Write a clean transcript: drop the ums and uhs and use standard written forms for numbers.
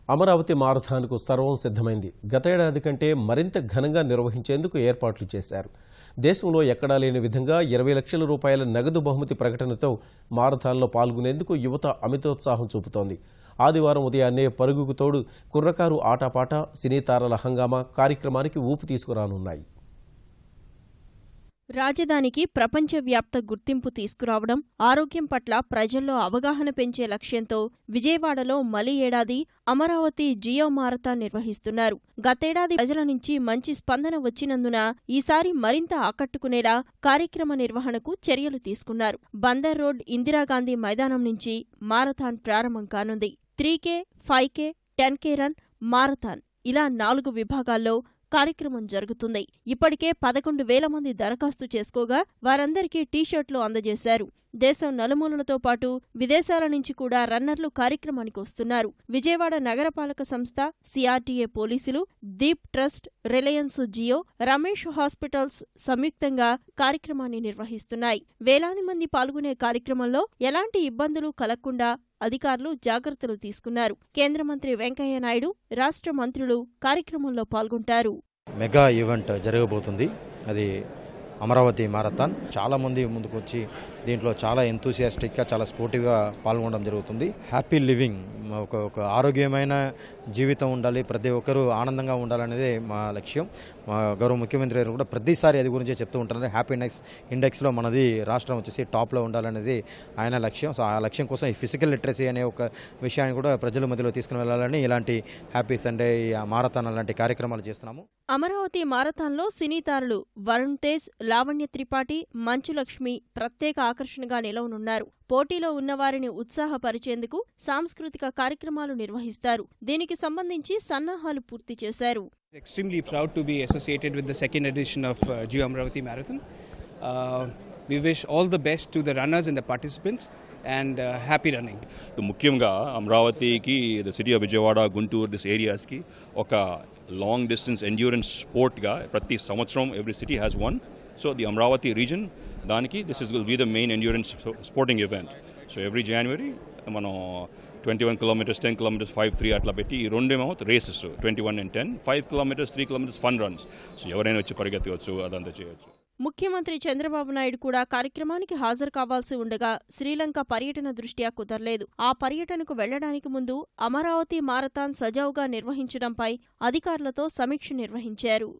అమరావతి మారథాన్కు సర్వం సిద్ధమైంది. గతేడాది కంటే మరింత ఘనంగా నిర్వహించేందుకు ఏర్పాట్లు చేశారు. దేశంలో ఎక్కడా లేని విధంగా 20 లక్షల రూపాయల నగదు బహుమతి ప్రకటనతో మారథాన్లో పాల్గొనేందుకు యువత అమితోత్సాహం చూపుతోంది. ఆదివారం ఉదయాన్నే పరుగుకు తోడు కుర్రకారు ఆటాపాట, సినీ తారల హంగామా కార్యక్రమానికి ఊపు తీసుకురానున్నాయి. రాజధానికి ప్రపంచవ్యాప్త గుర్తింపు తీసుకురావడం, ఆరోగ్యం పట్ల ప్రజల్లో అవగాహన పెంచే లక్ష్యంతో విజయవాడలో మలి ఏడాది అమరావతి జియో మారథాన్ నిర్వహిస్తున్నారు. గతేడాది ప్రజల నుంచి మంచి స్పందన వచ్చినందున ఈసారి మరింత ఆకట్టుకునేలా కార్యక్రమ నిర్వహణకు చర్యలు తీసుకున్నారు. బందర్ రోడ్ ఇందిరాగాంధీ మైదానం నుంచి మారథాన్ ప్రారంభం కానుంది. 3K, 5K, 10K run, marathon ఇలా 4 విభాగాల్లో కార్యక్రమం జరుగుతుంది. ఇప్పటికే 11,000 మంది దరఖాస్తు చేసుకోగా వారందరికీ టీషర్ట్లు అందజేశారు. దేశం నలుమూలలతో పాటు విదేశాల నుంచి కూడా రన్నర్లు కార్యక్రమానికి వస్తున్నారు. విజయవాడ నగరపాలక సంస్థ, సిఆర్టీఏ పోలీసులు, Deep trust, Reliance Jio, Ramesh hospitals సంయుక్తంగా కార్యక్రమాన్ని నిర్వహిస్తున్నాయి. వేలాది మంది పాల్గొనే కార్యక్రమంలో ఎలాంటి ఇబ్బందులు కలగకుండా అధికారులు జాగ్రత్తలు తీసుకున్నారు. కేంద్ర మంత్రి వెంకయ్యనాయుడు, రాష్ట్ర మంత్రులు కార్యక్రమంలో పాల్గొంటారు. మెగా ఈవెంట్ జరగబోతుంది. అది అమరావతి మారథాన్. చాలామంది ముందుకు వచ్చి దీంట్లో చాలా ఎంతూసియాస్టిక్గా, చాలా స్పోర్టివ్గా పాల్గొనడం జరుగుతుంది. హ్యాపీ లివింగ్, ఒక ఆరోగ్యమైన జీవితం ఉండాలి, ప్రతి ఒక్కరూ ఆనందంగా ఉండాలనేదే మా లక్ష్యం. మా గౌరవ ముఖ్యమంత్రి గారు కూడా ప్రతిసారి అది గురించే చెప్తూ ఉంటారు. హ్యాపీనెస్ ఇండెక్స్లో మనది రాష్ట్రం వచ్చేసి టాప్లో ఉండాలనేది ఆయన లక్ష్యం. సో ఆ లక్ష్యం కోసం ఈ ఫిజికల్ లిటరసీ అనే ఒక విషయాన్ని కూడా ప్రజల మధ్యలో తీసుకుని వెళ్ళాలని ఇలాంటి హ్యాపీ సండే, మారథాన్ అలాంటి కార్యక్రమాలు చేస్తున్నాము. అమరావతి మారథాన్లో సినీ తారలు వరుణ్ తేజ్, లావణ్య త్రిపాఠి, మంచు లక్ష్మి ప్రత్యేక ఆకర్షణగా నిలవనున్నారు. పోటీలో ఉన్నవారిని ఉత్సాహపరిచేందుకు సాంస్కృతిక కార్యక్రమాలు నిర్వహిస్తారు. దీనికి సంబంధించి సన్నాహాలు పూర్తి చేశారు. Extremely proud to be associated with the second edition of Jio Amravati Marathon. We wish all the best to the runners and the participants and happy running. ముఖ్యంగా అమరావతికి, the city of Vijayawada, Guntur, this ఏరియాస్కి ఒక long distance endurance స్పోర్ట్గా ప్రతి సంవత్సరం every city has one. So the Amaravati region దానికి this is will be the main endurance sporting event. So every January మనం 21 kilometers, 10 kilometers, 5, 3 అట్లా పెట్టి ఈ రెండేమో races 21 and 10, 5 kilometers, 3 kilometers fun runs. So ఎవరైనా వచ్చి పరిగెత్తవచ్చు, అదంతా చేయొచ్చు. ముఖ్యమంత్రి చంద్రబాబు నాయుడు కూడా కార్యక్రమానికి హాజరు కావాల్సి ఉండగా శ్రీలంక పర్యటన దృష్ట్యా కుదరలేదు. ఆ పర్యటనకు వెళ్లడానికి ముందు అమరావతి మారథాన్ సజావుగా నిర్వహించడంపై అధికారులతో సమీక్ష నిర్వహించారు.